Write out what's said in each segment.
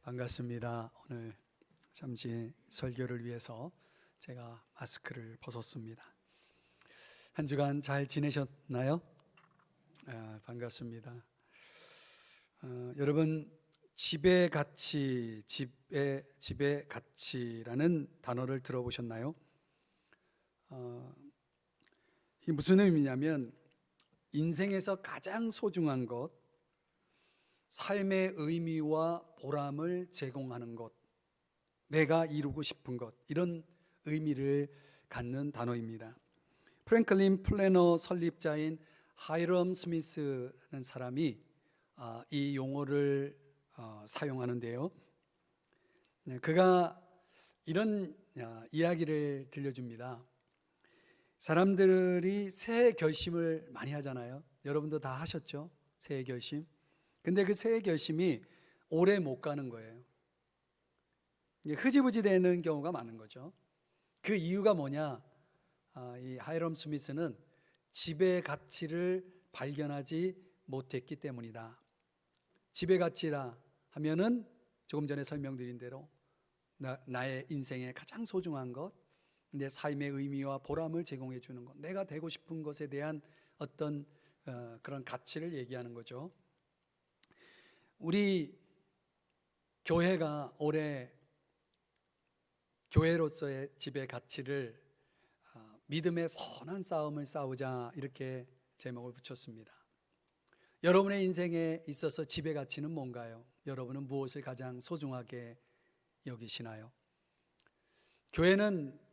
반갑습니다. 오늘 잠시 설교를 위해서 제가 마스크를 벗었습니다. 한 주간 잘 지내셨나요? 반갑습니다. 여러분, 집의 가치라는 단어를 들어보셨나요? 이게 무슨 의미냐면 인생에서 가장 소중한 것, 삶의 의미와 보람을 제공하는 것, 내가 이루고 싶은 것, 이런 의미를 갖는 단어입니다. 프랭클린 플래너 설립자인 하이럼 스미스라는 사람이 이 용어를 사용하는데요. 그가 이런 이야기를 들려줍니다. 사람들이 새해 결심을 많이 하잖아요. 여러분도 다 하셨죠? 새해 결심. 근데 그 새해 결심이 오래 못 가는 거예요. 흐지부지 되는 경우가 많은 거죠. 그 이유가 뭐냐? 이 하이럼 스미스는 집의 가치를 발견하지 못했기 때문이다. 집의 가치라 하면은 조금 전에 설명드린 대로 나의 인생의 가장 소중한 것, 내 삶의 의미와 보람을 제공해 주는 것, 내가 되고 싶은 것에 대한 어떤 그런 가치를 얘기하는 거죠. 우리 교회가 올해 교회로서의 집의 가치를 믿음의 선한 싸움을 싸우자, 이렇게 제목을 붙였습니다. 여러분의 인생에 있어서 집의 가치는 뭔가요? 여러분은 무엇을 가장 소중하게 여기시나요? 교회는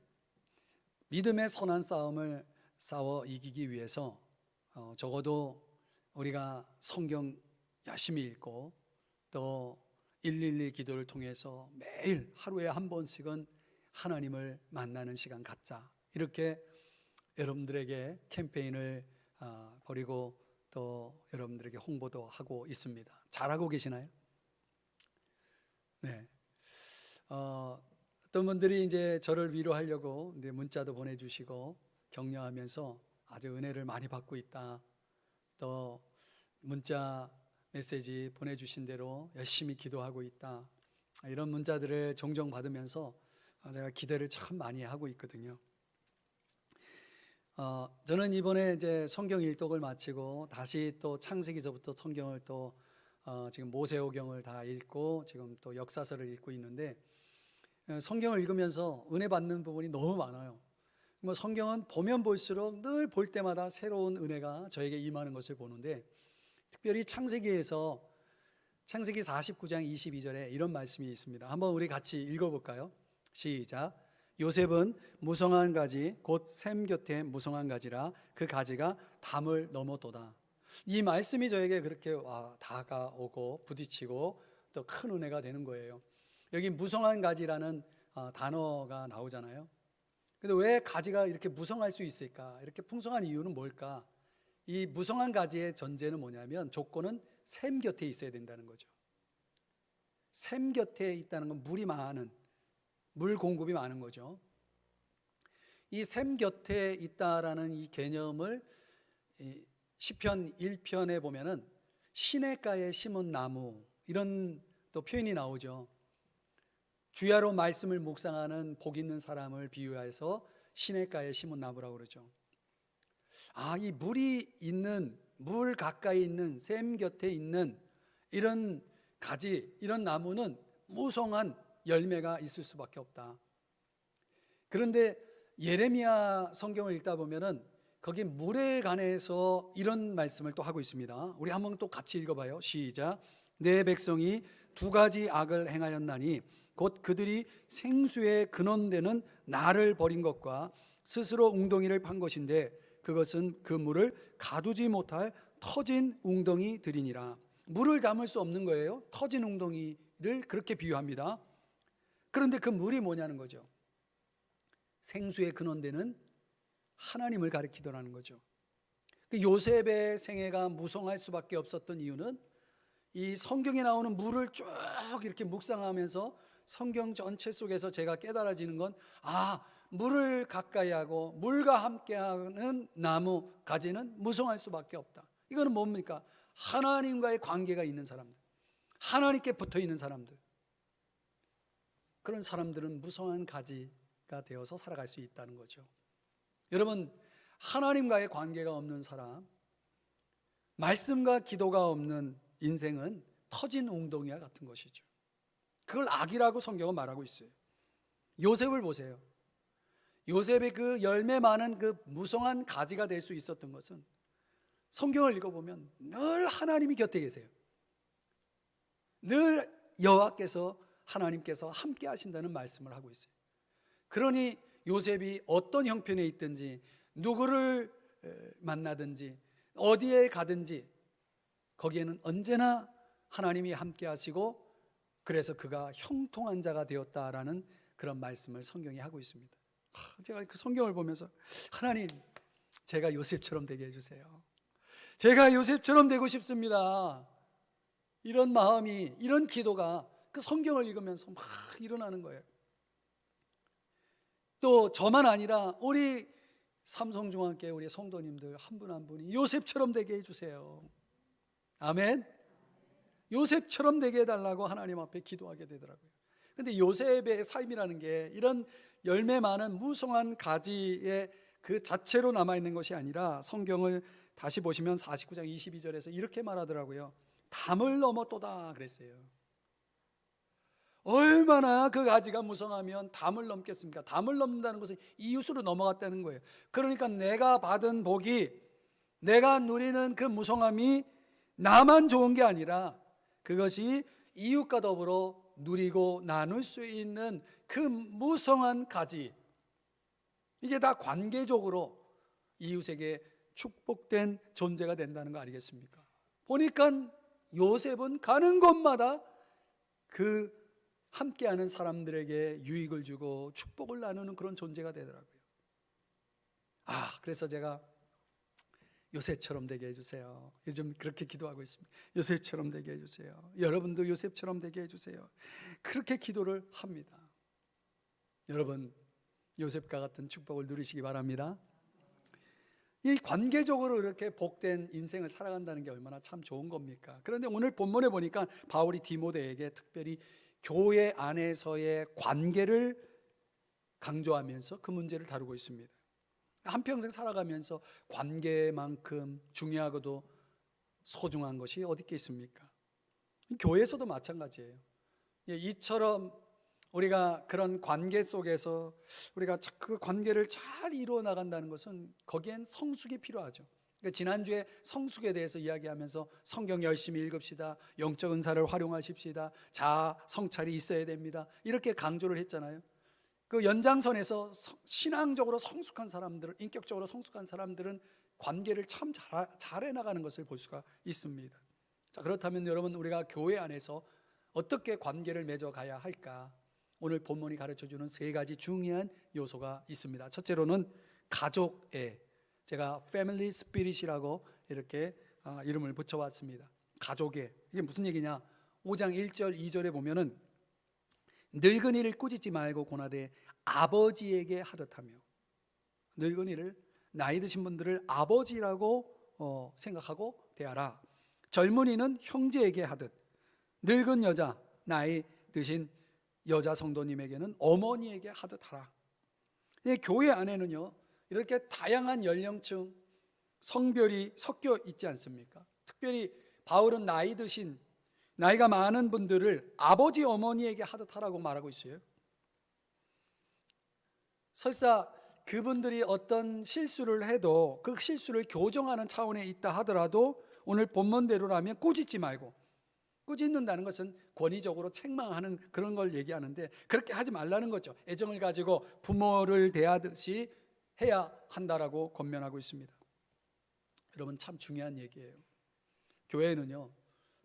믿음의 선한 싸움을 싸워 이기기 위해서 적어도 우리가 성경 열심히 읽고 또 112 기도를 통해서 매일 하루에 한 번씩은 하나님을 만나는 시간 갖자, 이렇게 여러분들에게 캠페인을 벌이고 또 여러분들에게 홍보도 하고 있습니다. 잘하고 계시나요? 네. 어떤 분들이 이제 저를 위로하려고 문자도 보내주시고 격려하면서 아주 은혜를 많이 받고 있다, 또 문자 메시지 보내주신 대로 열심히 기도하고 있다, 이런 문자들을 종종 받으면서 제가 기대를 참 많이 하고 있거든요. 저는 이번에 이제 성경 일독을 마치고 다시 또 창세기서부터 성경을 또 지금 모세오경을 다 읽고 지금 또 역사서를 읽고 있는데, 성경을 읽으면서 은혜 받는 부분이 너무 많아요. 뭐 성경은 보면 볼수록 늘 볼 때마다 새로운 은혜가 저에게 임하는 것을 보는데, 특별히 창세기에서 창세기 49장 22절에 이런 말씀이 있습니다. 한번 우리 같이 읽어볼까요? 시작. 요셉은 무성한 가지 곧 샘 곁에 무성한 가지라 그 가지가 담을 넘어도다. 이 말씀이 저에게 그렇게 다가오고 부딪히고 또 큰 은혜가 되는 거예요. 여기 무성한 가지라는 단어가 나오잖아요. 근데 왜 가지가 이렇게 무성할 수 있을까? 이렇게 풍성한 이유는 뭘까? 이 무성한 가지의 전제는 뭐냐면, 조건은 샘 곁에 있어야 된다는 거죠. 샘 곁에 있다는 건 물이 많은, 물 공급이 많은 거죠. 이 샘 곁에 있다라는 이 개념을 시편 1편에 보면은 시냇가에 심은 나무, 이런 또 표현이 나오죠. 주야로 말씀을 묵상하는 복 있는 사람을 비유해서 시냇가에 심은 나무라고 그러죠. 이 물이 있는, 물 가까이 있는 샘 곁에 있는 이런 가지, 이런 나무는 무성한 열매가 있을 수밖에 없다. 그런데 예레미야 성경을 읽다 보면은 거기 물에 관해서 이런 말씀을 또 하고 있습니다. 우리 한번 또 같이 읽어봐요. 시작. 내 백성이 두 가지 악을 행하였나니 곧 그들이 생수의 근원되는 나를 버린 것과 스스로 웅덩이를 판 것인데 그것은 그 물을 가두지 못할 터진 웅덩이들이니라. 물을 담을 수 없는 거예요. 터진 웅덩이를 그렇게 비유합니다. 그런데 그 물이 뭐냐는 거죠. 생수의 근원되는 하나님을 가리키더라는 거죠. 그 요셉의 생애가 무성할 수밖에 없었던 이유는 이 성경에 나오는 물을 쭉 이렇게 묵상하면서 성경 전체 속에서 제가 깨달아지는 건, 물을 가까이 하고 물과 함께하는 나무 가지는 무성할 수밖에 없다. 이거는 뭡니까? 하나님과의 관계가 있는 사람들, 하나님께 붙어 있는 사람들, 그런 사람들은 무성한 가지가 되어서 살아갈 수 있다는 거죠. 여러분, 하나님과의 관계가 없는 사람, 말씀과 기도가 없는 인생은 터진 웅덩이와 같은 것이죠. 그걸 악이라고 성경은 말하고 있어요. 요셉을 보세요. 요셉의 그 열매 많은 그 무성한 가지가 될 수 있었던 것은 성경을 읽어보면 늘 하나님이 곁에 계세요. 늘 여호와께서, 하나님께서 함께 하신다는 말씀을 하고 있어요. 그러니 요셉이 어떤 형편에 있든지, 누구를 만나든지, 어디에 가든지 거기에는 언제나 하나님이 함께 하시고, 그래서 그가 형통한 자가 되었다라는 그런 말씀을 성경이 하고 있습니다. 제가 그 성경을 보면서 하나님, 제가 요셉처럼 되게 해주세요. 제가 요셉처럼 되고 싶습니다. 이런 마음이, 이런 기도가 그 성경을 읽으면서 막 일어나는 거예요. 또 저만 아니라 우리 삼성중앙교회 우리 성도님들 한 분 한 분이 요셉처럼 되게 해주세요. 아멘. 요셉처럼 되게 해달라고 하나님 앞에 기도하게 되더라고요. 근데 요셉의 삶이라는 게 이런 열매 많은 무성한 가지의 그 자체로 남아있는 것이 아니라, 성경을 다시 보시면 49장 22절에서 이렇게 말하더라고요. 담을 넘었도다 그랬어요. 얼마나 그 가지가 무성하면 담을 넘겠습니까? 담을 넘는다는 것은 이웃으로 넘어갔다는 거예요. 그러니까 내가 받은 복이, 내가 누리는 그 무성함이 나만 좋은 게 아니라 그것이 이웃과 더불어 누리고 나눌 수 있는 그 무성한 가지, 이게 다 관계적으로 이웃에게 축복된 존재가 된다는 거 아니겠습니까? 보니까 요셉은 가는 곳마다 그 함께하는 사람들에게 유익을 주고 축복을 나누는 그런 존재가 되더라고요. 그래서 제가 요셉처럼 되게 해주세요. 요즘 그렇게 기도하고 있습니다. 요셉처럼 되게 해주세요. 여러분도 요셉처럼 되게 해주세요. 그렇게 기도를 합니다. 여러분, 요셉과 같은 축복을 누리시기 바랍니다. 이 관계적으로 이렇게 복된 인생을 살아간다는 게 얼마나 참 좋은 겁니까? 그런데 오늘 본문에 보니까 바울이 디모데에게 특별히 교회 안에서의 관계를 강조하면서 그 문제를 다루고 있습니다. 한평생 살아가면서 관계만큼 중요하고도 소중한 것이 어디 있겠습니까? 교회에서도 마찬가지예요. 이처럼 우리가 그런 관계 속에서 우리가 그 관계를 잘 이루어 나간다는 것은 거기엔 성숙이 필요하죠. 그러니까 지난주에 성숙에 대해서 이야기하면서 성경 열심히 읽읍시다, 영적 은사를 활용하십시다, 자아 성찰이 있어야 됩니다, 이렇게 강조를 했잖아요. 그 연장선에서 신앙적으로 성숙한 사람들, 인격적으로 성숙한 사람들은 관계를 참 잘해 나가는 것을 볼 수가 있습니다. 자, 그렇다면 여러분, 우리가 교회 안에서 어떻게 관계를 맺어 가야 할까? 오늘 본문이 가르쳐주는 세 가지 중요한 요소가 있습니다. 첫째로는 가족애, 제가 패밀리 스피릿이라고 이렇게 이름을 붙여봤습니다. 가족애, 이게 무슨 얘기냐? 5장 1절 2절에 보면은 늙은이를 꾸짖지 말고 고나되 아버지에게 하듯하며, 늙은이를, 나이 드신 분들을 아버지라고 생각하고 대하라. 젊은이는 형제에게 하듯, 늙은 여자, 나이 드신 여자 성도님에게는 어머니에게 하듯 하라. 교회 안에는요, 이렇게 다양한 연령층, 성별이 섞여 있지 않습니까? 특별히 바울은 나이 드신, 나이가 많은 분들을 아버지 어머니에게 하듯 하라고 말하고 있어요. 설사 그분들이 어떤 실수를 해도 그 실수를 교정하는 차원에 있다 하더라도 오늘 본문대로라면 꾸짖지 말고, 꾸짖는다는 것은 권위적으로 책망하는 그런 걸 얘기하는데 그렇게 하지 말라는 거죠. 애정을 가지고 부모를 대하듯이 해야 한다라고 권면하고 있습니다. 여러분, 참 중요한 얘기예요. 교회는요,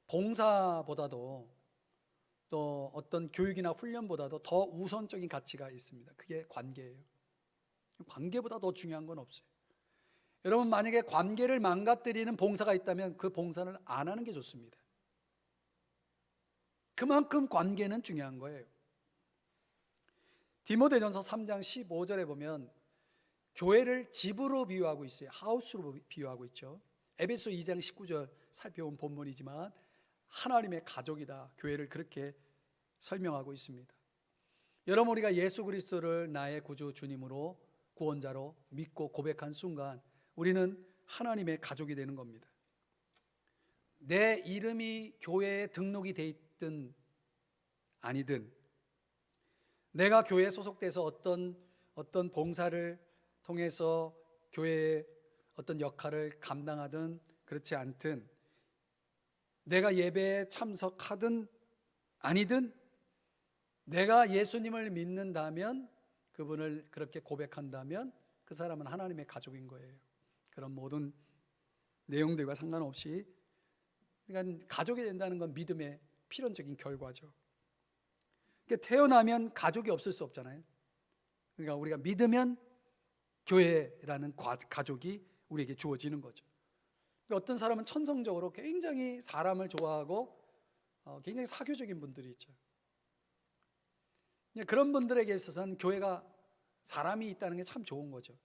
봉사보다도 또 어떤 교육이나 훈련보다도 더 우선적인 가치가 있습니다. 그게 관계예요. 관계보다 더 중요한 건 없어요. 여러분, 만약에 관계를 망가뜨리는 봉사가 있다면 그 봉사는 안 하는 게 좋습니다. 그만큼 관계는 중요한 거예요. 디모데전서 3장 15절에 보면 교회를 집으로 비유하고 있어요. 하우스로 비유하고 있죠. 에베소 2장 19절 살펴본 본문이지만 하나님의 가족이다. 교회를 그렇게 설명하고 있습니다. 여러분, 우리가 예수 그리스도를 나의 구주 주님으로 구원자로 믿고 고백한 순간 우리는 하나님의 가족이 되는 겁니다. 내 이름이 교회에 등록이 돼 있든 아니든, 내가 교회에 소속돼서 어떤 봉사를 통해서 교회의 어떤 역할을 감당하든 그렇지 않든, 내가 예배에 참석하든 아니든, 내가 예수님을 믿는다면, 그분을 그렇게 고백한다면 그 사람은 하나님의 가족인 거예요. 그런 모든 내용들과 상관없이, 그러니까 가족이 된다는 건 믿음의 필연적인 결과죠. 그러니까 태어나면 가족이 없을 수 없잖아요. 그러니까 우리가 믿으면 교회라는 가족이 우리에게 주어지는 거죠. 어떤 사람은 천성적으로 굉장히 사람을 좋아하고 굉장히 사교적인 분들이 있죠. 그런 분들에게 있어서는 교회가 사람이 있다는 게 참 좋은 거죠.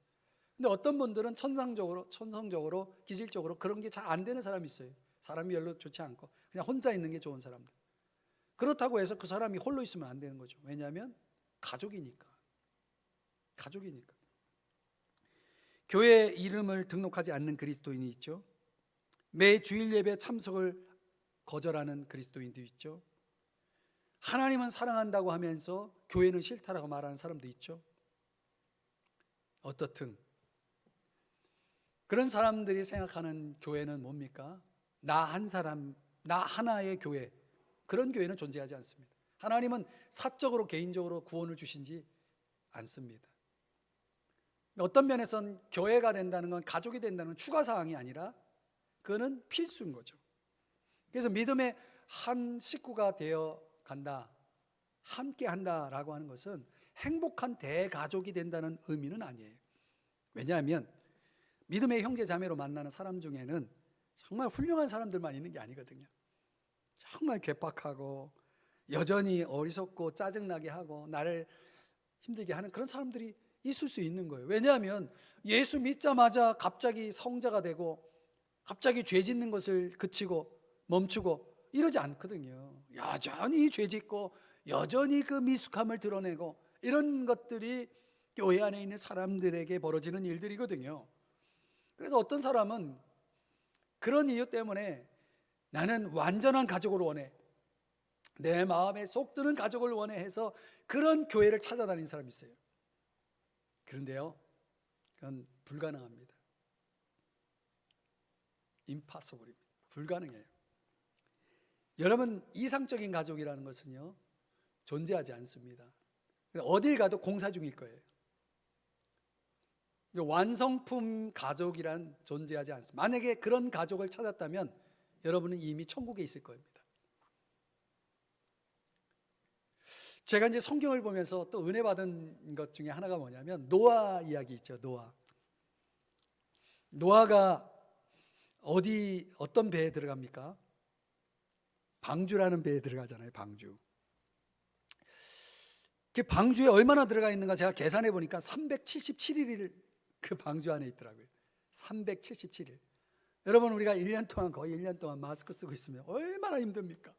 근데 어떤 분들은 천성적으로 기질적으로 그런 게 잘 안 되는 사람이 있어요. 사람이 별로 좋지 않고 그냥 혼자 있는 게 좋은 사람들. 그렇다고 해서 그 사람이 홀로 있으면 안 되는 거죠. 왜냐하면 가족이니까. 교회 이름을 등록하지 않는 그리스도인이 있죠. 매 주일 예배 참석을 거절하는 그리스도인도 있죠. 하나님은 사랑한다고 하면서 교회는 싫다라고 말하는 사람도 있죠. 어떻든 그런 사람들이 생각하는 교회는 뭡니까? 나 한 사람, 나 하나의 교회, 그런 교회는 존재하지 않습니다. 하나님은 사적으로 개인적으로 구원을 주신지 않습니다. 어떤 면에서는 교회가 된다는 건, 가족이 된다는 건 추가사항이 아니라 그거는 필수인 거죠. 그래서 믿음의 한 식구가 되어 간다, 함께 한다라고 하는 것은 행복한 대가족이 된다는 의미는 아니에요. 왜냐하면 믿음의 형제 자매로 만나는 사람 중에는 정말 훌륭한 사람들만 있는 게 아니거든요. 정말 괴팍하고 여전히 어리석고 짜증나게 하고 나를 힘들게 하는 그런 사람들이 있을 수 있는 거예요. 왜냐하면 예수 믿자마자 갑자기 성자가 되고 갑자기 죄 짓는 것을 그치고 멈추고 이러지 않거든요. 여전히 죄 짓고 여전히 그 미숙함을 드러내고 이런 것들이 교회 안에 있는 사람들에게 벌어지는 일들이거든요. 그래서 어떤 사람은 그런 이유 때문에 나는 완전한 가족을 원해, 내 마음에 쏙 드는 가족을 원해 해서 그런 교회를 찾아다니는 사람이 있어요. 그런데요, 그건 불가능합니다. 임파서블입니다. 불가능해요. 여러분, 이상적인 가족이라는 것은요 존재하지 않습니다. 어딜 가도 공사 중일 거예요. 완성품 가족이란 존재하지 않습니다. 만약에 그런 가족을 찾았다면 여러분은 이미 천국에 있을 겁니다. 제가 이제 성경을 보면서 또 은혜 받은 것 중에 하나가 뭐냐면 노아 이야기 있죠. 노아가 어떤 배에 들어갑니까? 방주라는 배에 들어가잖아요. 방주. 그 방주에 얼마나 들어가 있는가 제가 계산해 보니까 377일을 그 방주 안에 있더라고요. 377일. 여러분, 우리가 1년 동안, 거의 1년 동안 마스크 쓰고 있으면 얼마나 힘듭니까?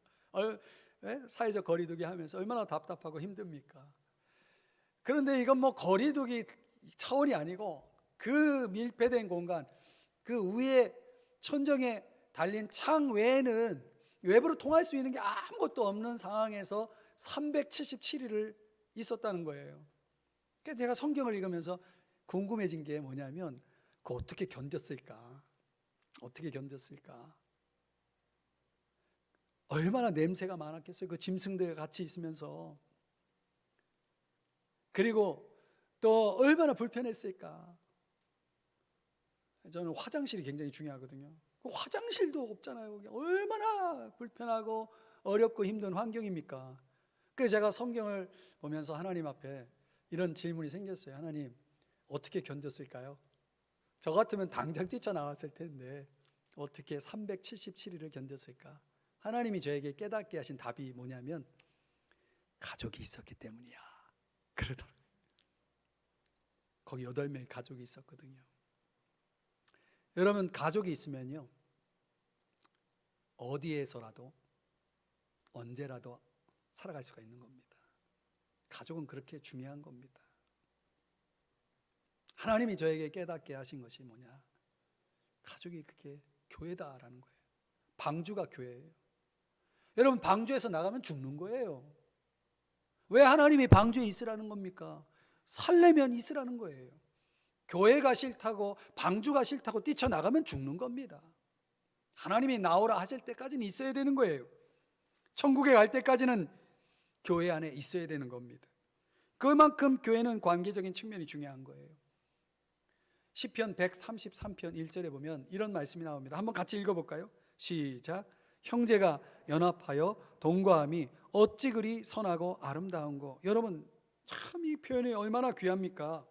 사회적 거리두기 하면서 얼마나 답답하고 힘듭니까? 그런데 이건 뭐 거리두기 차원이 아니고 그 밀폐된 공간, 그 위에 천정에 달린 창 외에는 외부로 통할 수 있는 게 아무것도 없는 상황에서 377일을 있었다는 거예요. 그래서 제가 성경을 읽으면서 궁금해진 게 뭐냐면 그거 어떻게 견뎠을까? 얼마나 냄새가 많았겠어요. 그 짐승들과 같이 있으면서. 그리고 또 얼마나 불편했을까? 저는 화장실이 굉장히 중요하거든요. 그 화장실도 없잖아요. 얼마나 불편하고 어렵고 힘든 환경입니까? 그래서 제가 성경을 보면서 하나님 앞에 이런 질문이 생겼어요. 하나님, 어떻게 견뎠을까요? 저 같으면 당장 뛰쳐나왔을 텐데 어떻게 377일을 견뎠을까? 하나님이 저에게 깨닫게 하신 답이 뭐냐면 가족이 있었기 때문이야 그러더라고요. 거기 8명의 가족이 있었거든요. 여러분, 가족이 있으면요 어디에서라도 언제라도 살아갈 수가 있는 겁니다. 가족은 그렇게 중요한 겁니다. 하나님이 저에게 깨닫게 하신 것이 뭐냐? 가족이 그게 교회다라는 거예요. 방주가 교회예요. 여러분, 방주에서 나가면 죽는 거예요. 왜 하나님이 방주에 있으라는 겁니까? 살려면 있으라는 거예요. 교회가 싫다고, 방주가 싫다고 뛰쳐나가면 죽는 겁니다. 하나님이 나오라 하실 때까지는 있어야 되는 거예요. 천국에 갈 때까지는 교회 안에 있어야 되는 겁니다. 그만큼 교회는 관계적인 측면이 중요한 거예요. 시편 133편 1절에 보면 이런 말씀이 나옵니다. 한번 같이 읽어볼까요? 시작. 형제가 연합하여 동거함이 어찌 그리 선하고 아름다운고. 여러분, 참 이 표현이 얼마나 귀합니까?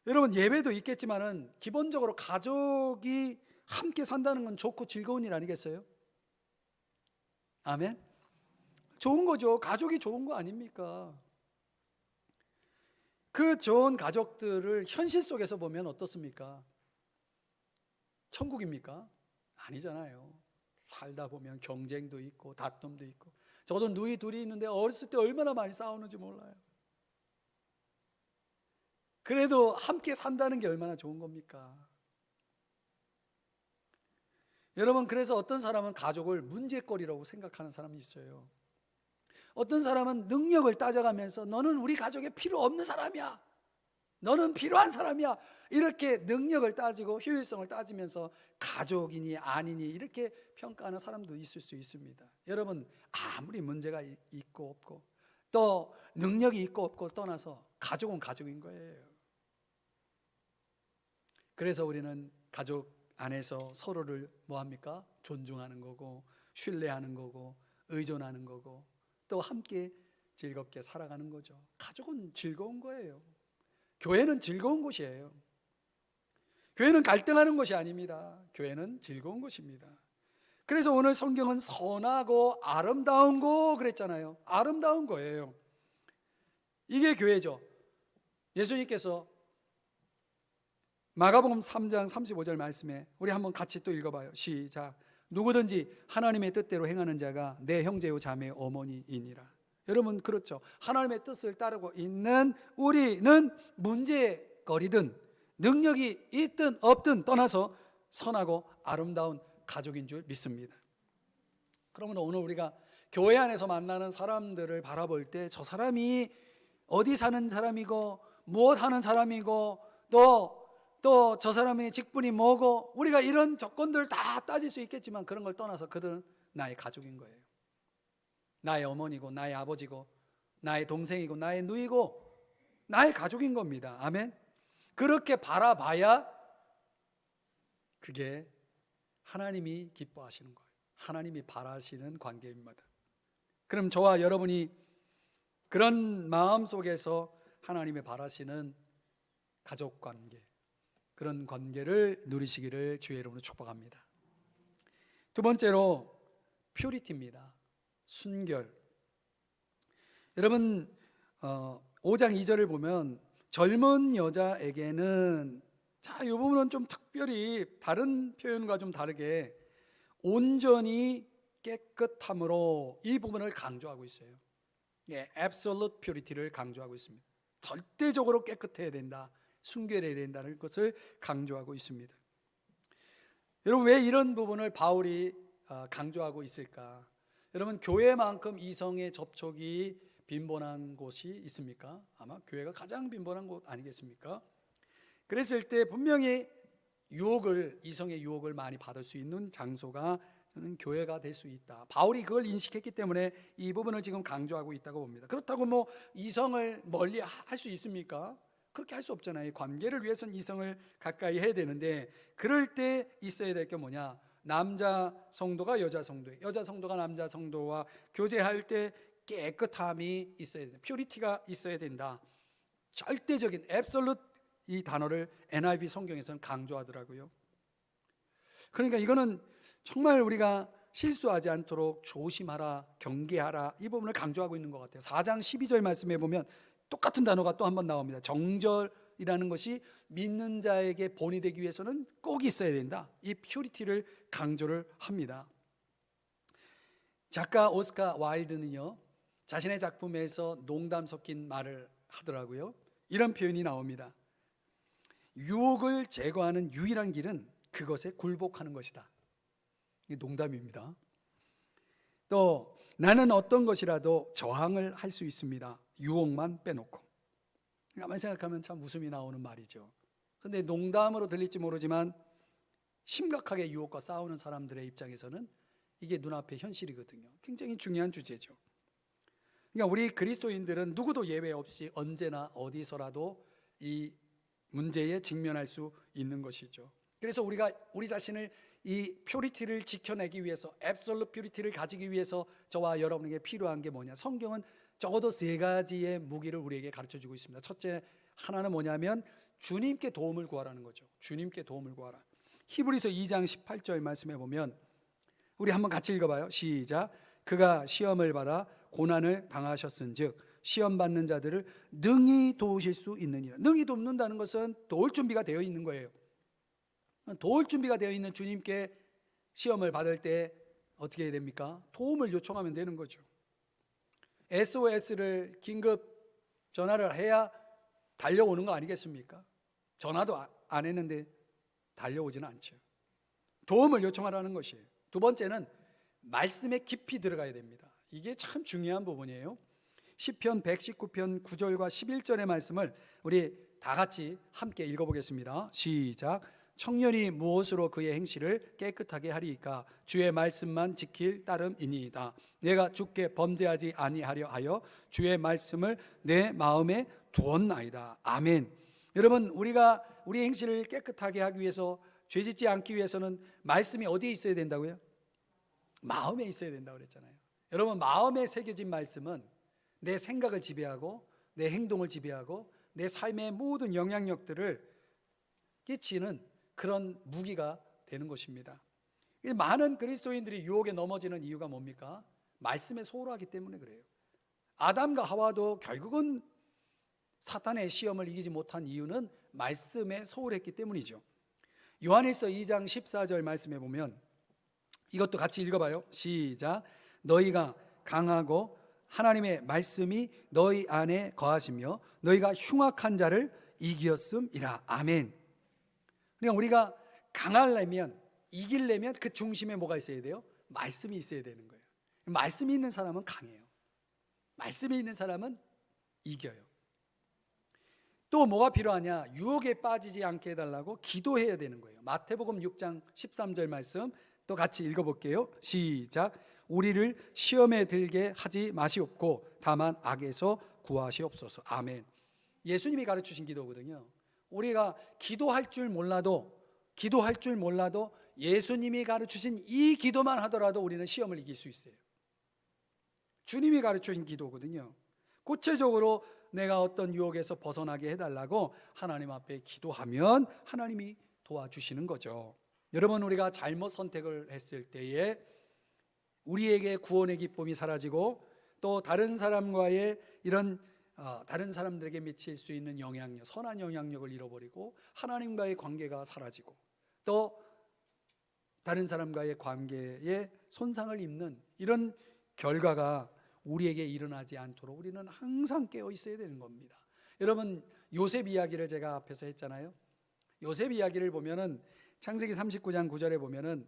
여러분, 예배도 있겠지만은 기본적으로 가족이 함께 산다는 건 좋고 즐거운 일 아니겠어요? 아멘? 좋은 거죠. 가족이 좋은 거 아닙니까? 그 좋은 가족들을 현실 속에서 보면 어떻습니까? 천국입니까? 아니잖아요. 살다 보면 경쟁도 있고 다툼도 있고. 저도 누이 둘이 있는데 어렸을 때 얼마나 많이 싸우는지 몰라요. 그래도 함께 산다는 게 얼마나 좋은 겁니까? 여러분, 그래서 어떤 사람은 가족을 문제거리라고 생각하는 사람이 있어요. 어떤 사람은 능력을 따져가면서 너는 우리 가족에 필요 없는 사람이야, 너는 필요한 사람이야, 이렇게 능력을 따지고 효율성을 따지면서 가족이니 아니니 이렇게 평가하는 사람도 있을 수 있습니다. 여러분, 아무리 문제가 있고 없고 또 능력이 있고 없고 떠나서 가족은 가족인 거예요. 그래서 우리는 가족 안에서 서로를 뭐합니까? 존중하는 거고, 신뢰하는 거고, 의존하는 거고, 또 함께 즐겁게 살아가는 거죠. 가족은 즐거운 거예요. 교회는 즐거운 곳이에요. 교회는 갈등하는 곳이 아닙니다. 교회는 즐거운 곳입니다. 그래서 오늘 성경은 선하고 아름다운 거 그랬잖아요. 아름다운 거예요. 이게 교회죠. 예수님께서 마가복음 3장 35절 말씀에 우리 한번 같이 또 읽어봐요. 시작. 누구든지 하나님의 뜻대로 행하는 자가 내 형제요 자매요 어머니이니라. 여러분, 그렇죠. 하나님의 뜻을 따르고 있는 우리는 문제거리든 능력이 있든 없든 떠나서 선하고 아름다운 가족인 줄 믿습니다. 그러면 오늘 우리가 교회 안에서 만나는 사람들을 바라볼 때 저 사람이 어디 사는 사람이고 무엇 하는 사람이고 또 저 사람의 직분이 뭐고, 우리가 이런 조건들을 다 따질 수 있겠지만 그런 걸 떠나서 그들은 나의 가족인 거예요. 나의 어머니고 나의 아버지고 나의 동생이고 나의 누이고 나의 가족인 겁니다. 아멘. 그렇게 바라봐야 그게 하나님이 기뻐하시는 거예요. 하나님이 바라시는 관계입니다. 그럼 저와 여러분이 그런 마음 속에서 하나님이 바라시는 가족 관계, 그런 관계를 누리시기를 주의 이름으로 축복합니다. 두 번째로 퓨리티입니다. 순결. 여러분, 5장 2절을 보면 젊은 여자에게는, 자, 이 부분은 좀 특별히 다른 표현과 좀 다르게 온전히 깨끗함으로 이 부분을 강조하고 있어요. 예, absolute purity를 강조하고 있습니다. 절대적으로 깨끗해야 된다, 순결해야 된다는 것을 강조하고 있습니다. 여러분, 왜 이런 부분을 바울이 강조하고 있을까? 여러분, 교회만큼 이성의 접촉이 빈번한 곳이 있습니까? 아마 교회가 가장 빈번한 곳 아니겠습니까? 그랬을 때 분명히 이성의 유혹을 많이 받을 수 있는 장소가 저는 교회가 될 수 있다. 바울이 그걸 인식했기 때문에 이 부분을 지금 강조하고 있다고 봅니다. 그렇다고 뭐 이성을 멀리 할 수 있습니까? 그렇게 할 수 없잖아요. 관계를 위해서는 이성을 가까이 해야 되는데, 그럴 때 있어야 될 게 뭐냐? 남자 성도가 여자 성도에, 여자 성도가 남자 성도와 교제할 때 깨끗함이 있어야 된다. 퓨리티가 있어야 된다. 절대적인 absolute, 이 단어를 NIV 성경에서는 강조하더라고요. 그러니까 이거는 정말 우리가 실수하지 않도록 조심하라, 경계하라, 이 부분을 강조하고 있는 것 같아요. 4장 12절 말씀에 보면 똑같은 단어가 또 한 번 나옵니다. 정절이라는 것이 믿는 자에게 본이 되기 위해서는 꼭 있어야 된다. 이 퓨리티를 강조를 합니다. 작가 오스카 와일드는요, 자신의 작품에서 농담 섞인 말을 하더라고요. 이런 표현이 나옵니다. 유혹을 제거하는 유일한 길은 그것에 굴복하는 것이다. 이게 농담입니다. 또 나는 어떤 것이라도 저항을 할 수 있습니다. 유혹만 빼놓고. 가만히 생각하면 참 웃음이 나오는 말이죠. 그런데 농담으로 들릴지 모르지만 심각하게 유혹과 싸우는 사람들의 입장에서는 이게 눈앞의 현실이거든요. 굉장히 중요한 주제죠. 그러니까 우리 그리스도인들은 누구도 예외 없이 언제나 어디서라도 이 문제에 직면할 수 있는 것이죠. 그래서 우리가 우리 자신을 이 퓨리티를 지켜내기 위해서, 앱솔루트 퓨리티를 가지기 위해서 저와 여러분에게 필요한 게 뭐냐? 성경은 적어도 세 가지의 무기를 우리에게 가르쳐주고 있습니다. 첫째 하나는 뭐냐면 주님께 도움을 구하라는 거죠. 주님께 도움을 구하라. 히브리서 2장 18절 말씀해 보면, 우리 한번 같이 읽어봐요. 시작. 그가 시험을 받아 고난을 당하셨은즉 시험 받는 자들을 능히 도우실 수 있느니라. 능히 돕는다는 것은 도울 준비가 되어 있는 거예요. 도울 준비가 되어 있는 주님께 시험을 받을 때 어떻게 해야 됩니까? 도움을 요청하면 되는 거죠. SOS를 긴급 전화를 해야 달려오는 거 아니겠습니까? 전화도 안 했는데 달려오지는 않죠. 도움을 요청하라는 것이에요. 두 번째는 말씀에 깊이 들어가야 됩니다. 이게 참 중요한 부분이에요. 시편 119편 9절과 11절의 말씀을 우리 다 같이 함께 읽어보겠습니다. 시작. 청년이 무엇으로 그의 행실을 깨끗하게 하리이까? 주의 말씀만 지킬 따름이니이다. 내가 주께 범죄하지 아니하려 하여 주의 말씀을 내 마음에 두었나이다. 아멘. 여러분, 우리가 우리 행실을 깨끗하게 하기 위해서, 죄짓지 않기 위해서는 말씀이 어디에 있어야 된다고요? 마음에 있어야 된다고 그랬잖아요. 여러분, 마음에 새겨진 말씀은 내 생각을 지배하고 내 행동을 지배하고 내 삶의 모든 영향력들을 끼치는 그런 무기가 되는 것입니다. 많은 그리스도인들이 유혹에 넘어지는 이유가 뭡니까? 말씀에 소홀하기 때문에 그래요. 아담과 하와도 결국은 사탄의 시험을 이기지 못한 이유는 말씀에 소홀했기 때문이죠. 요한일서 2장 14절 말씀해 보면, 이것도 같이 읽어봐요. 시작. 너희가 강하고 하나님의 말씀이 너희 안에 거하시며 너희가 흉악한 자를 이기었음이라. 아멘. 그러니까 우리가 강하려면, 이기려면 그 중심에 뭐가 있어야 돼요? 말씀이 있어야 되는 거예요. 말씀이 있는 사람은 강해요. 말씀이 있는 사람은 이겨요. 또 뭐가 필요하냐? 유혹에 빠지지 않게 해달라고 기도해야 되는 거예요. 마태복음 6장 13절 말씀 또 같이 읽어볼게요. 시작. 우리를 시험에 들게 하지 마시옵고 다만 악에서 구하시옵소서. 아멘. 예수님이 가르치신 기도거든요. 우리가 기도할 줄 몰라도 예수님이 가르치신 이 기도만 하더라도 우리는 시험을 이길 수 있어요. 주님이 가르치신 기도거든요. 구체적으로 내가 어떤 유혹에서 벗어나게 해달라고 하나님 앞에 기도하면 하나님이 도와주시는 거죠. 여러분, 우리가 잘못 선택을 했을 때에 우리에게 구원의 기쁨이 사라지고 또 다른 사람과의 이런 다른 사람들에게 미칠 수 있는 영향력, 선한 영향력을 잃어버리고 하나님과의 관계가 사라지고 또 다른 사람과의 관계에 손상을 입는 이런 결과가 우리에게 일어나지 않도록 우리는 항상 깨어 있어야 되는 겁니다. 여러분, 요셉 이야기를 제가 앞에서 했잖아요. 요셉 이야기를 보면은 창세기 39장 9절에 보면은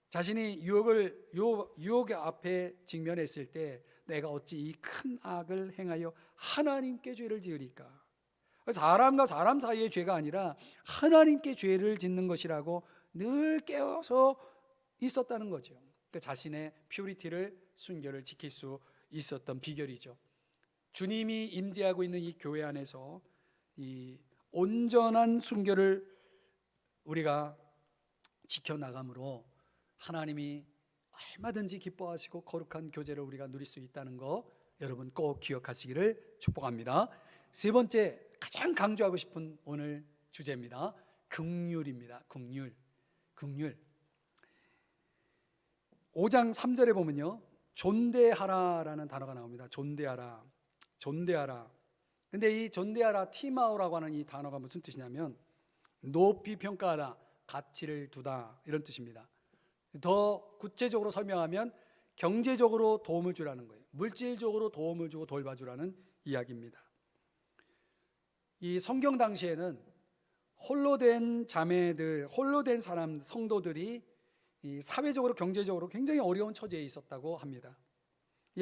자신이 유혹의 앞에 직면했을 때 내가 어찌 이 큰 악을 행하여 하나님께 죄를 지으리까? 사람과 사람 사이의 죄가 아니라 하나님께 죄를 짓는 것이라고 늘 깨어서 있었다는 거죠. 그 자신의 퓨리티를, 순결을 지킬 수 있었던 비결이죠. 주님이 임재하고 있는 이 교회 안에서 이 온전한 순결을 우리가 지켜나감으로 하나님이 얼마든지 기뻐하시고 거룩한 교제를 우리가 누릴 수 있다는 거 여러분 꼭 기억하시기를 축복합니다. 세 번째, 가장 강조하고 싶은 오늘 주제입니다. 긍휼입니다. 긍휼. 5장 3절에 보면요, 존대하라라는 단어가 나옵니다. 존대하라. 근데 이 존대하라, 티마오라고 하는 이 단어가 무슨 뜻이냐면 높이 평가하다, 가치를 두다, 이런 뜻입니다. 더 구체적으로 설명하면 경제적으로 도움을 주라는 거예요. 물질적으로 도움을 주고 돌봐주라는 이야기입니다. 이 성경 당시에는 홀로 된 자매들, 홀로 된 사람, 성도들이 이 사회적으로 경제적으로 굉장히 어려운 처지에 있었다고 합니다.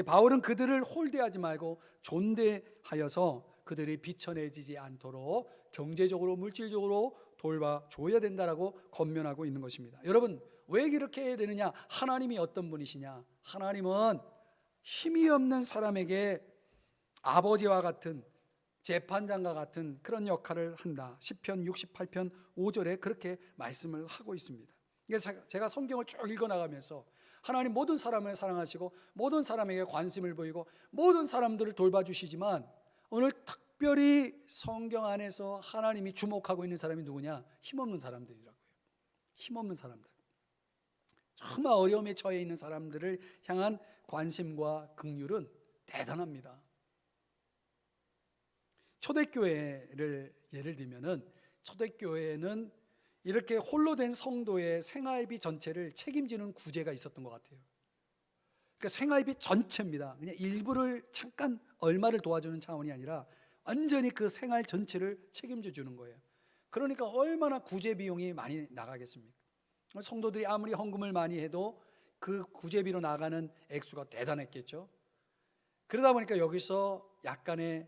바울은 그들을 홀대하지 말고 존대하여서 그들이 비천해지지 않도록 경제적으로 물질적으로 돌봐줘야 된다라고 권면하고 있는 것입니다. 여러분, 왜 이렇게 해야 되느냐? 하나님이 어떤 분이시냐? 하나님은 힘이 없는 사람에게 아버지와 같은, 재판장과 같은 그런 역할을 한다. 시편 68편 5절에 그렇게 말씀을 하고 있습니다. 제가 성경을 쭉 읽어나가면서 하나님 모든 사람을 사랑하시고 모든 사람에게 관심을 보이고 모든 사람들을 돌봐주시지만 오늘 특별히 성경 안에서 하나님이 주목하고 있는 사람이 누구냐? 힘없는 사람들이라고요. 힘없는 사람들, 정말 어려움에 처해 있는 사람들을 향한 관심과 긍휼은 대단합니다. 초대교회를 예를 들면은, 초대교회는 이렇게 홀로 된 성도의 생활비 전체를 책임지는 구제가 있었던 것 같아요. 그러니까 생활비 전체입니다. 그냥 일부를 잠깐 얼마를 도와주는 차원이 아니라 완전히 그 생활 전체를 책임져 주는 거예요. 그러니까 얼마나 구제 비용이 많이 나가겠습니까? 성도들이 아무리 헌금을 많이 해도 그 구제비로 나가는 액수가 대단했겠죠. 그러다 보니까 여기서 약간의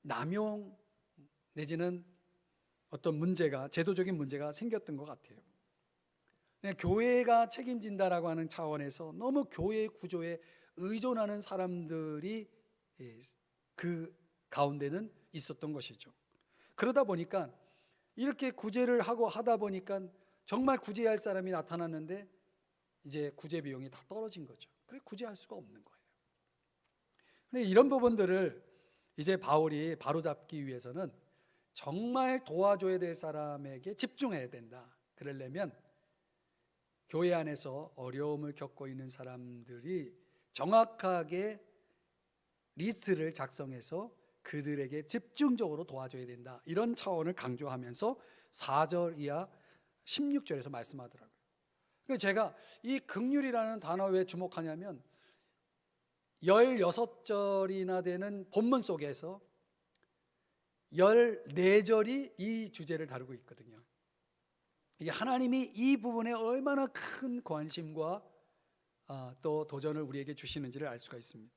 남용 내지는 어떤 문제가, 제도적인 문제가 생겼던 것 같아요. 교회가 책임진다라고 하는 차원에서 너무 교회 구조에 의존하는 사람들이 그 가운데는 있었던 것이죠. 그러다 보니까 이렇게 구제를 하고 하다 보니까 정말 구제할 사람이 나타났는데 이제 구제 비용이 다 떨어진 거죠. 그래 구제할 수가 없는 거예요. 근데 이런 부분들을 이제 바울이 바로잡기 위해서는 정말 도와줘야 될 사람에게 집중해야 된다. 그러려면 교회 안에서 어려움을 겪고 있는 사람들이 정확하게 리스트를 작성해서 그들에게 집중적으로 도와줘야 된다. 이런 차원을 강조하면서 4절 이하 16절에서 말씀하더라고요. 그래서 제가 이 긍휼이라는 단어에 왜 주목하냐면 16절이나 되는 본문 속에서 14절이 이 주제를 다루고 있거든요. 이게 하나님이 이 부분에 얼마나 큰 관심과 또 도전을 우리에게 주시는지를 알 수가 있습니다.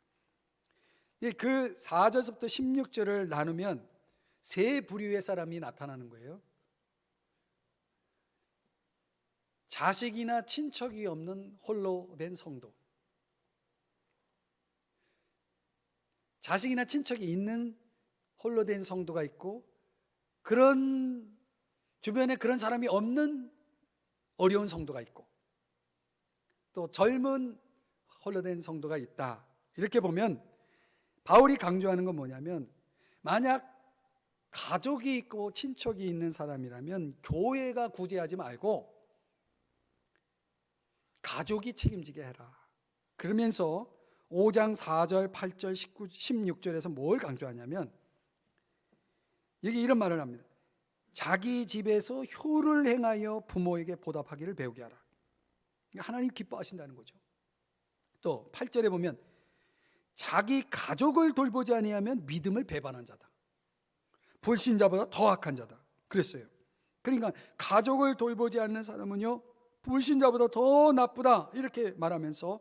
그 4절부터 16절을 나누면 세 부류의 사람이 나타나는 거예요. 자식이나 친척이 없는 홀로 된 성도, 자식이나 친척이 있는 홀로 된 성도가 있고, 그런 주변에 그런 사람이 없는 어려운 성도가 있고, 또 젊은 홀로 된 성도가 있다. 이렇게 보면 바울이 강조하는 건 뭐냐면, 만약 가족이 있고 친척이 있는 사람이라면 교회가 구제하지 말고 가족이 책임지게 해라. 그러면서 5장 4절, 8절, 19, 16절에서 뭘 강조하냐면 여기 이런 말을 합니다. 자기 집에서 효를 행하여 부모에게 보답하기를 배우게 하라. 하나님 기뻐하신다는 거죠. 또 8절에 보면 자기 가족을 돌보지 아니하면 믿음을 배반한 자다. 불신자보다 더 악한 자다. 그랬어요. 그러니까 가족을 돌보지 않는 사람은요, 불신자보다 더 나쁘다. 이렇게 말하면서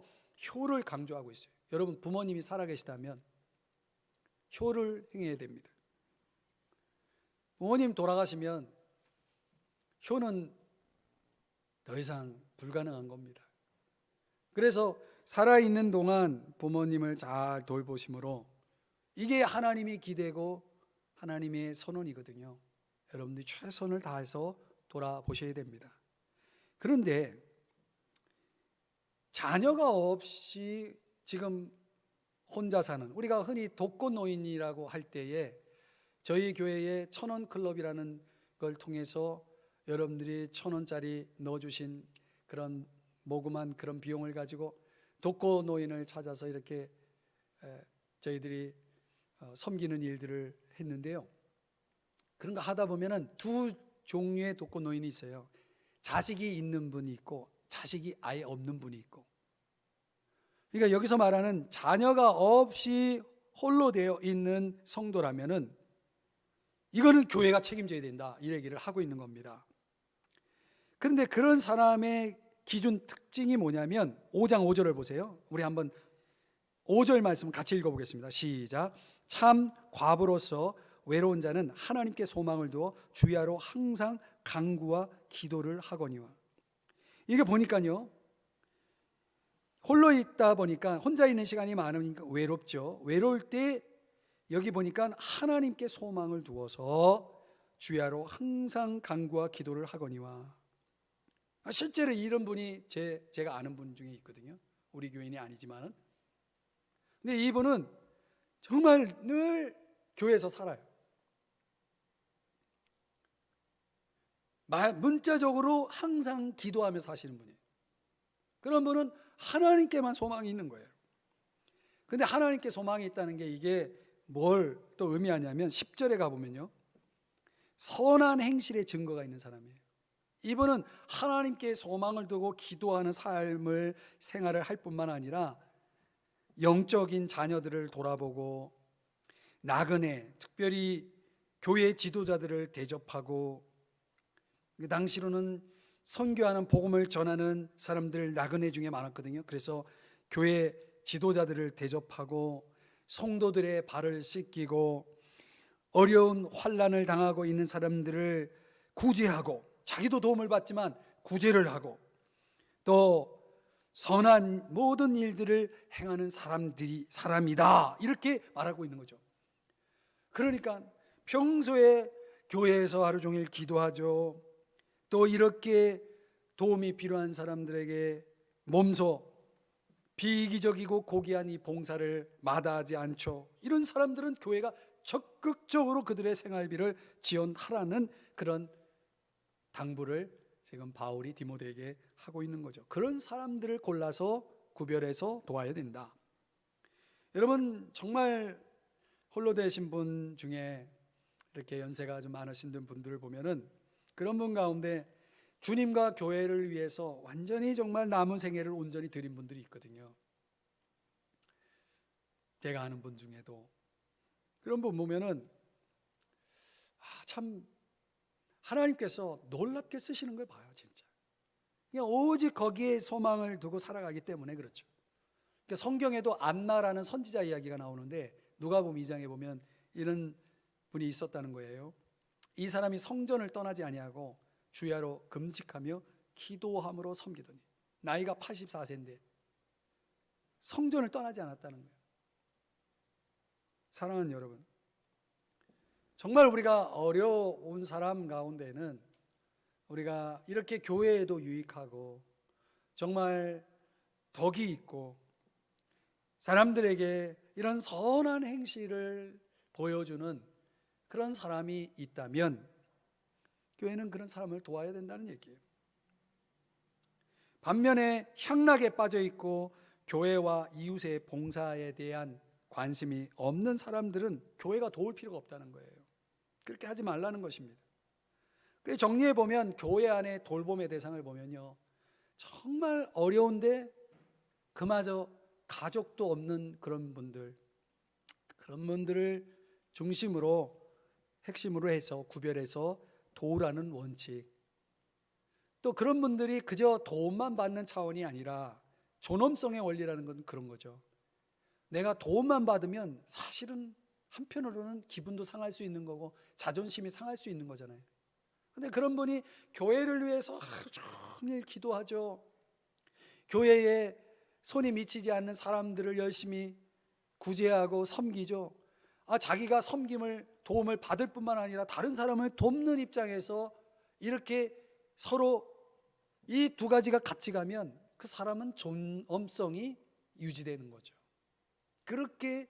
효를 강조하고 있어요. 여러분, 부모님이 살아계시다면 효를 행해야 됩니다. 부모님 돌아가시면 효는 더 이상 불가능한 겁니다. 그래서 살아있는 동안 부모님을 잘 돌보심으로 이게 하나님이 기대고 하나님의 선언이거든요. 여러분들이 최선을 다해서 돌아보셔야 됩니다. 그런데 자녀가 없이 지금 혼자 사는, 우리가 흔히 독거노인이라고 할 때에 저희 교회의 1,000원 클럽이라는 걸 통해서 여러분들이 1,000원짜리 넣어주신 그런 모금한 그런 비용을 가지고 독거노인을 찾아서 이렇게 저희들이 섬기는 일들을 했는데요. 그런 거 하다 보면은 두 종류의 독거노인이 있어요. 자식이 있는 분이 있고 자식이 아예 없는 분이 있고, 그러니까 여기서 말하는 자녀가 없이 홀로 되어 있는 성도라면은 이거는 교회가 책임져야 된다, 이 얘기를 하고 있는 겁니다. 그런데 그런 사람의 기준 특징이 뭐냐면 5장 5절을 보세요. 우리 한번 5절 말씀 같이 읽어보겠습니다. 시작. 참 과부로서 외로운 자는 하나님께 소망을 두어 주야로 항상 간구와 기도를 하거니와. 이게 보니까요, 홀로 있다 보니까, 혼자 있는 시간이 많으니까 외롭죠. 외로울 때 여기 보니까 하나님께 소망을 두어서 주야로 항상 간구와 기도를 하거니와. 실제로 이런 분이 제가 아는 분 중에 있거든요. 우리 교인이 아니지만은. 근데 이분은 정말 늘 교회에서 살아요. 문자적으로 항상 기도하며 사시는 분이에요. 그런 분은 하나님께만 소망이 있는 거예요. 근데 하나님께 소망이 있다는 게 이게 뭘 또 의미하냐면 10절에 가보면요, 선한 행실의 증거가 있는 사람이에요. 이분은 하나님께 소망을 두고 기도하는 삶을 생활을 할 뿐만 아니라 영적인 자녀들을 돌아보고 나그네, 특별히 교회 지도자들을 대접하고, 그 당시로는 선교하는 복음을 전하는 사람들 나그네 중에 많았거든요. 그래서 교회 지도자들을 대접하고 성도들의 발을 씻기고 어려운 환난을 당하고 있는 사람들을 구제하고, 자기도 도움을 받지만 구제를 하고, 또 선한 모든 일들을 행하는 사람이다, 이렇게 말하고 있는 거죠. 그러니까 평소에 교회에서 하루 종일 기도하죠. 또 이렇게 도움이 필요한 사람들에게 몸소 비이기적이고 고귀한 이 봉사를 마다하지 않죠. 이런 사람들은 교회가 적극적으로 그들의 생활비를 지원하라는 그런 당부를 지금 바울이 디모데에게 하고 있는 거죠. 그런 사람들을 골라서 구별해서 도와야 된다. 여러분, 정말 홀로 되신 분 중에 이렇게 연세가 좀 많으신 분들을 보면은 그런 분 가운데 주님과 교회를 위해서 완전히 정말 남은 생애를 온전히 드린 분들이 있거든요. 제가 아는 분 중에도 그런 분 보면은 참 하나님께서 놀랍게 쓰시는 걸 봐요, 진짜. 그냥 오직 거기에 소망을 두고 살아가기 때문에 그렇죠. 그러니까 성경에도 안나라는 선지자 이야기가 나오는데 누가복음 2장에 보면 이런 분이 있었다는 거예요. 이 사람이 성전을 떠나지 아니하고 주야로 금식하며 기도함으로 섬기더니, 나이가 84세인데 성전을 떠나지 않았다는 거예요. 사랑하는 여러분, 정말 우리가 어려운 사람 가운데는 우리가 이렇게 교회에도 유익하고 정말 덕이 있고 사람들에게 이런 선한 행실을 보여주는 그런 사람이 있다면 교회는 그런 사람을 도와야 된다는 얘기예요. 반면에 향락에 빠져 있고 교회와 이웃의 봉사에 대한 관심이 없는 사람들은 교회가 도울 필요가 없다는 거예요. 그렇게 하지 말라는 것입니다. 정리해 보면 교회 안에 돌봄의 대상을 보면요, 정말 어려운데 그마저 가족도 없는 그런 분들을 중심으로 핵심으로 해서 구별해서 도우라는 원칙, 또 그런 분들이 그저 도움만 받는 차원이 아니라 존엄성의 원리라는 건 그런 거죠. 내가 도움만 받으면 사실은 한편으로는 기분도 상할 수 있는 거고 자존심이 상할 수 있는 거잖아요. 근데 그런 분이 교회를 위해서 하루 종일 기도하죠. 교회에 손이 미치지 않는 사람들을 열심히 구제하고 섬기죠. 자기가 도움을 받을 뿐만 아니라 다른 사람을 돕는 입장에서 이렇게 서로 이 두 가지가 같이 가면 그 사람은 존엄성이 유지되는 거죠. 그렇게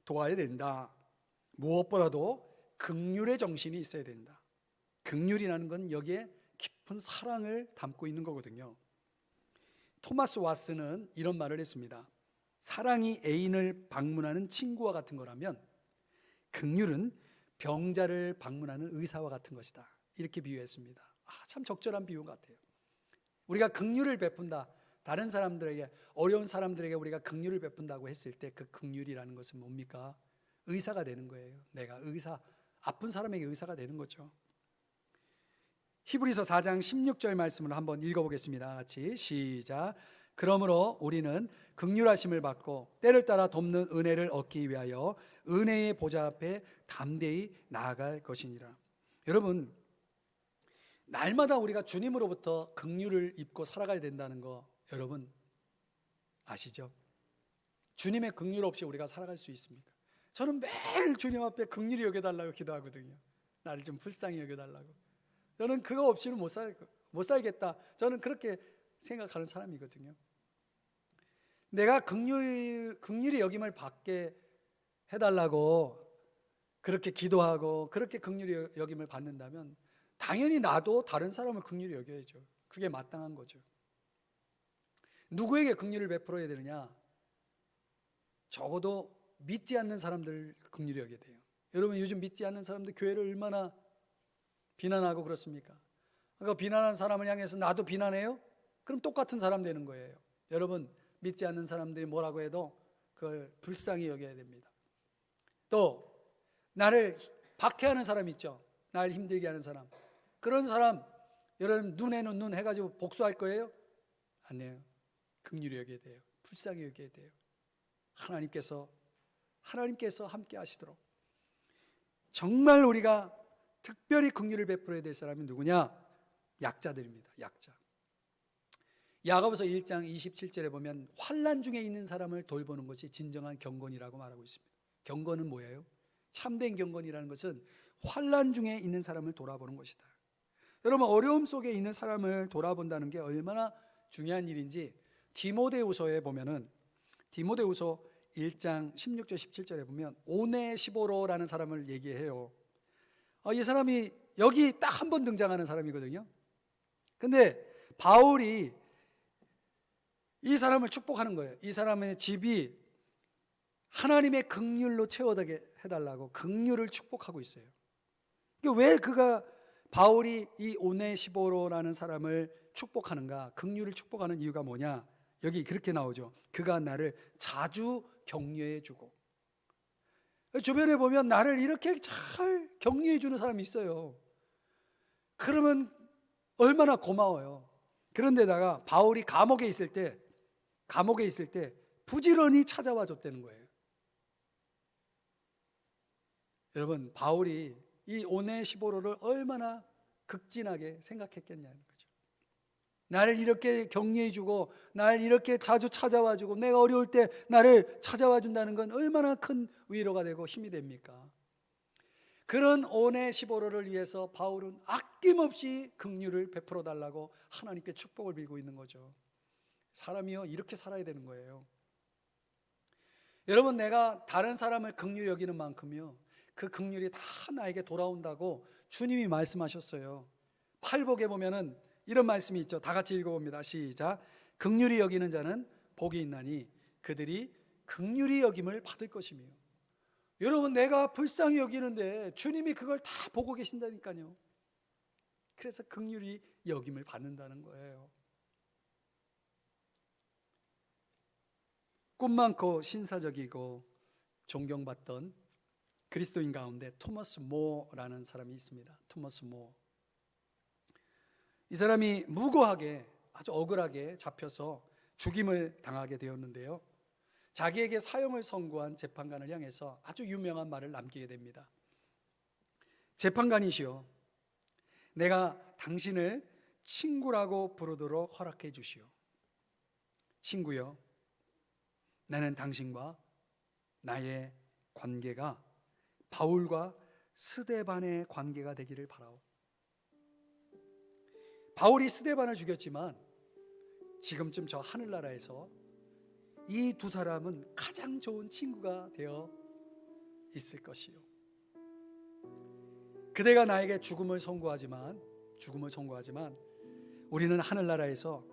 도와야 된다. 무엇보다도 긍휼의 정신이 있어야 된다. 긍휼이라는 건 여기에 깊은 사랑을 담고 있는 거거든요. 토마스 왓슨은 이런 말을 했습니다. 사랑이 애인을 방문하는 친구와 같은 거라면 긍휼은 병자를 방문하는 의사와 같은 것이다. 이렇게 비유했습니다. 참 적절한 비유 같아요. 우리가 긍휼을 베푼다, 다른 사람들에게, 어려운 사람들에게 우리가 긍휼을 베푼다고 했을 때 그 긍휼이라는 것은 뭡니까? 의사가 되는 거예요. 내가 아픈 사람에게 의사가 되는 거죠. 히브리서 4장 16절 말씀을 한번 읽어보겠습니다. 같이 시작. 그러므로 우리는 긍휼하심을 받고 때를 따라 돕는 은혜를 얻기 위하여 은혜의 보좌 앞에 담대히 나아갈 것이니라. 여러분, 날마다 우리가 주님으로부터 긍휼을 입고 살아가야 된다는 거 여러분 아시죠? 주님의 긍휼 없이 우리가 살아갈 수 있습니까? 저는 매일 주님 앞에 긍휼히 여겨달라고 기도하거든요. 나를 좀 불쌍히 여겨달라고. 저는 그거 없이는 못 살겠다. 저는 그렇게 생각하는 사람이거든요. 내가 긍휼히 여김을 받게 해달라고 그렇게 기도하고 그렇게 긍휼히 여김을 받는다면 당연히 나도 다른 사람을 긍휼히 여겨야죠. 그게 마땅한 거죠. 누구에게 긍휼을 베풀어야 되느냐? 적어도 믿지 않는 사람들 긍휼히 여겨야 돼요. 여러분, 요즘 믿지 않는 사람들 교회를 얼마나 비난하고 그렇습니까? 그러니까 비난하는 사람을 향해서 나도 비난해요? 그럼 똑같은 사람 되는 거예요. 여러분, 믿지 않는 사람들이 뭐라고 해도 그걸 불쌍히 여겨야 됩니다. 또 나를 박해하는 사람 있죠. 나를 힘들게 하는 사람. 그런 사람 여러분 눈에는 눈 해가지고 복수할 거예요? 아니에요. 긍휼히 여겨야 돼요. 불쌍히 여겨야 돼요. 하나님께서 함께 하시도록. 정말 우리가 특별히 긍휼을 베풀어야 될 사람이 누구냐? 약자들입니다. 약자. 야고보서 1장 27절에 보면 환난 중에 있는 사람을 돌보는 것이 진정한 경건이라고 말하고 있습니다. 경건은 뭐예요? 참된 경건이라는 것은 환난 중에 있는 사람을 돌아보는 것이다. 여러분, 어려움 속에 있는 사람을 돌아본다는 게 얼마나 중요한 일인지 디모데후서에 보면은 디모데후서 1장 16절 17절에 보면 오네시보로라는 사람을 얘기해요. 이 사람이 여기 딱 한 번 등장하는 사람이거든요. 근데 바울이 이 사람을 축복하는 거예요. 이 사람의 집이 하나님의 긍휼로 채워지게 해달라고 긍휼을 축복하고 있어요. 왜 바울이 이 오네시보로라는 사람을 축복하는가? 긍휼을 축복하는 이유가 뭐냐? 여기 그렇게 나오죠. 그가 나를 자주 격려해 주고. 주변에 보면 나를 이렇게 잘 격려해 주는 사람이 있어요. 그러면 얼마나 고마워요. 그런데다가 바울이 감옥에 있을 때 부지런히 찾아와 줬다는 거예요. 여러분, 바울이 이 오네시보로를 얼마나 극진하게 생각했겠냐는 거죠. 나를 이렇게 격려해주고 나를 이렇게 자주 찾아와주고 내가 어려울 때 나를 찾아와준다는 건 얼마나 큰 위로가 되고 힘이 됩니까? 그런 오네시보로를 위해서 바울은 아낌없이 긍휼을 베풀어 달라고 하나님께 축복을 빌고 있는 거죠. 사람이요, 이렇게 살아야 되는 거예요. 여러분, 내가 다른 사람을 긍휼히 여기는 만큼요 그 긍휼이 다 나에게 돌아온다고 주님이 말씀하셨어요. 팔복에 보면은 이런 말씀이 있죠. 다 같이 읽어봅니다. 시작. 긍휼히 여기는 자는 복이 있나니 그들이 긍휼히 여김을 받을 것이며. 여러분, 내가 불쌍히 여기는데 주님이 그걸 다 보고 계신다니까요. 그래서 긍휼히 여김을 받는다는 거예요. 꿈 많고 신사적이고 존경받던 그리스도인 가운데 토머스 모어라는 사람이 있습니다. 토머스 모어. 이 사람이 무고하게 아주 억울하게 잡혀서 죽임을 당하게 되었는데요, 자기에게 사형을 선고한 재판관을 향해서 아주 유명한 말을 남기게 됩니다. 재판관이시여, 내가 당신을 친구라고 부르도록 허락해 주시오. 친구여, 나는 당신과 나의 관계가 바울과 스데반의 관계가 되기를 바라오. 바울이 스데반을 죽였지만 지금쯤 저 하늘나라에서 이 두 사람은 가장 좋은 친구가 되어 있을 것이요. 그대가 나에게 죽음을 선고하지만 우리는 하늘나라에서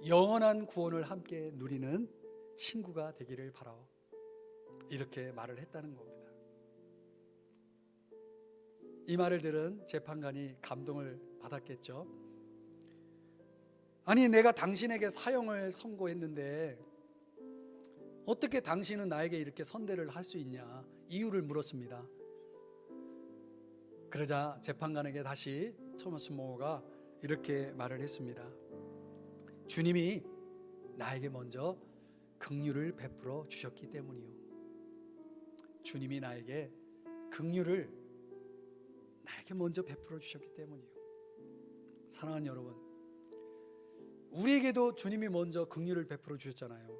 영원한 구원을 함께 누리는 친구가 되기를 바라오. 이렇게 말을 했다는 겁니다. 이 말을 들은 재판관이 감동을 받았겠죠. 아니 내가 당신에게 사형을 선고했는데 어떻게 당신은 나에게 이렇게 선대를 할 수 있냐 이유를 물었습니다. 그러자 재판관에게 다시 토마스 모어가 이렇게 말을 했습니다. 주님이 나에게 먼저 긍휼을 베풀어 주셨기 때문이요. 주님이 나에게 긍휼을 나에게 먼저 베풀어 주셨기 때문이요. 사랑하는 여러분, 우리에게도 주님이 먼저 긍휼을 베풀어 주셨잖아요.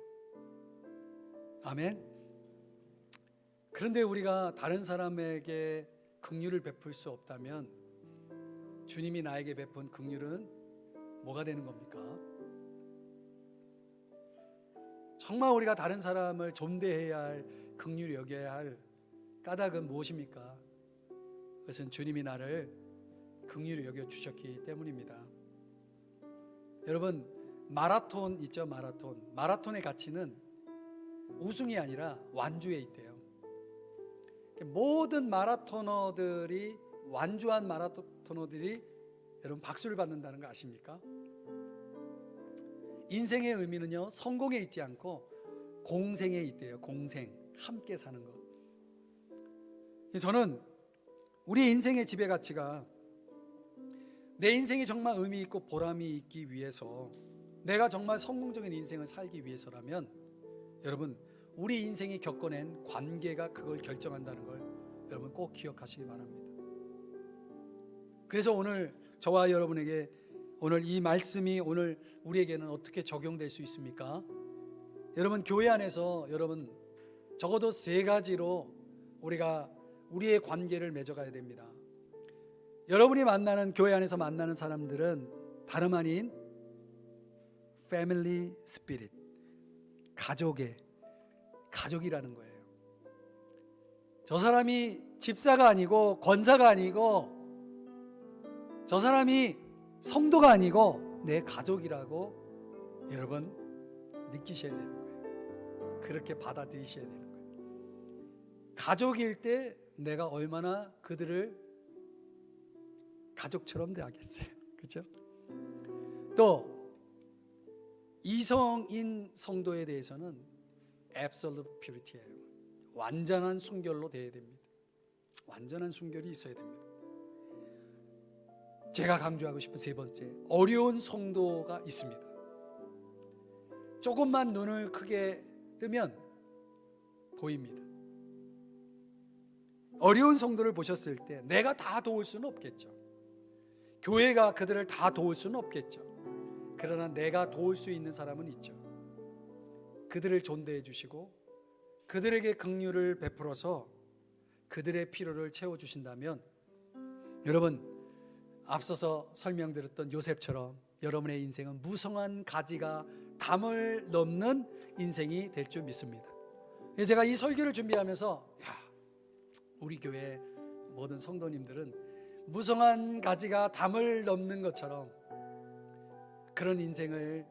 아멘. 그런데 우리가 다른 사람에게 긍휼을 베풀 수 없다면 주님이 나에게 베푼 긍휼은 뭐가 되는 겁니까? 정말 우리가 다른 사람을 존대해야 할, 긍휼히 여겨야 할 까닭은 무엇입니까? 그것은 주님이 나를 긍휼히 여겨 주셨기 때문입니다. 여러분, 마라톤 있죠? 마라톤의 가치는 우승이 아니라 완주에 있대요. 모든 마라토너들이, 완주한 마라토너들이 여러분 박수를 받는다는 거 아십니까? 인생의 의미는요, 성공에 있지 않고 공생에 있대요. 공생, 함께 사는 것. 저는 우리 인생의 지배가치가 내 인생이 정말 의미 있고 보람이 있기 위해서, 내가 정말 성공적인 인생을 살기 위해서라면 여러분, 우리 인생이 겪어낸 관계가 그걸 결정한다는 걸 여러분 꼭 기억하시기 바랍니다. 그래서 오늘 저와 여러분에게 오늘 이 말씀이 오늘 우리에게는 어떻게 적용될 수 있습니까? 여러분, 교회 안에서 여러분 적어도 3가지로 우리가 우리의 관계를 맺어가야 됩니다. 여러분이 만나는, 교회 안에서 만나는 사람들은 다름 아닌 패밀리 스피릿, 가족이라는 거예요. 저 사람이 집사가 아니고 권사가 아니고 저 사람이 성도가 아니고 내 가족이라고 여러분 느끼셔야 되는 거예요. 그렇게 받아들이셔야 되는 거예요. 가족일 때 내가 얼마나 그들을 가족처럼 대하겠어요. 그렇죠? 또 이성인 성도에 대해서는 absolute purity예요. 완전한 순결로 대해야 됩니다. 완전한 순결이 있어야 됩니다. 제가 강조하고 싶은 3번째, 어려운 성도가 있습니다. 조금만 눈을 크게 뜨면 보입니다. 어려운 성도를 보셨을 때 내가 다 도울 수는 없겠죠. 교회가 그들을 다 도울 수는 없겠죠. 그러나 내가 도울 수 있는 사람은 있죠. 그들을 존대해 주시고 그들에게 긍휼을 베풀어서 그들의 필요를 채워주신다면 여러분, 앞서서 설명드렸던 요셉처럼 여러분의 인생은 무성한 가지가 담을 넘는 인생이 될 줄 믿습니다. 제가 이 설교를 준비하면서 우리 교회 모든 성도님들은 무성한 가지가 담을 넘는 것처럼 그런 인생을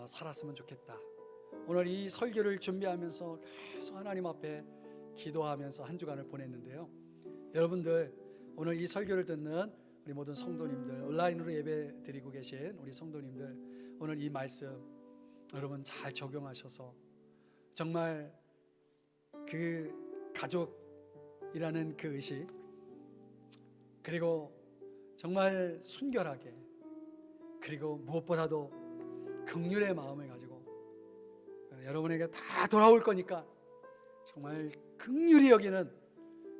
살았으면 좋겠다. 오늘 이 설교를 준비하면서 계속 하나님 앞에 기도하면서 한 주간을 보냈는데요. 여러분들, 오늘 이 설교를 듣는 우리 모든 성도님들, 온라인으로 예배 드리고 계신 우리 성도님들, 오늘 이 말씀 여러분 잘 적용하셔서 정말 그 가족이라는 그 의식, 그리고 정말 순결하게, 그리고 무엇보다도 긍휼의 마음을 가지고 여러분에게 다 돌아올 거니까 정말 긍휼히 여기는,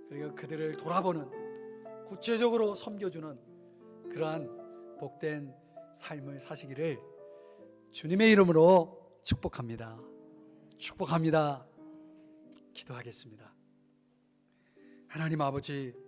그리고 그들을 돌아보는, 구체적으로 섬겨주는 그러한 복된 삶을 사시기를 주님의 이름으로 축복합니다. 축복합니다. 기도하겠습니다. 하나님 아버지,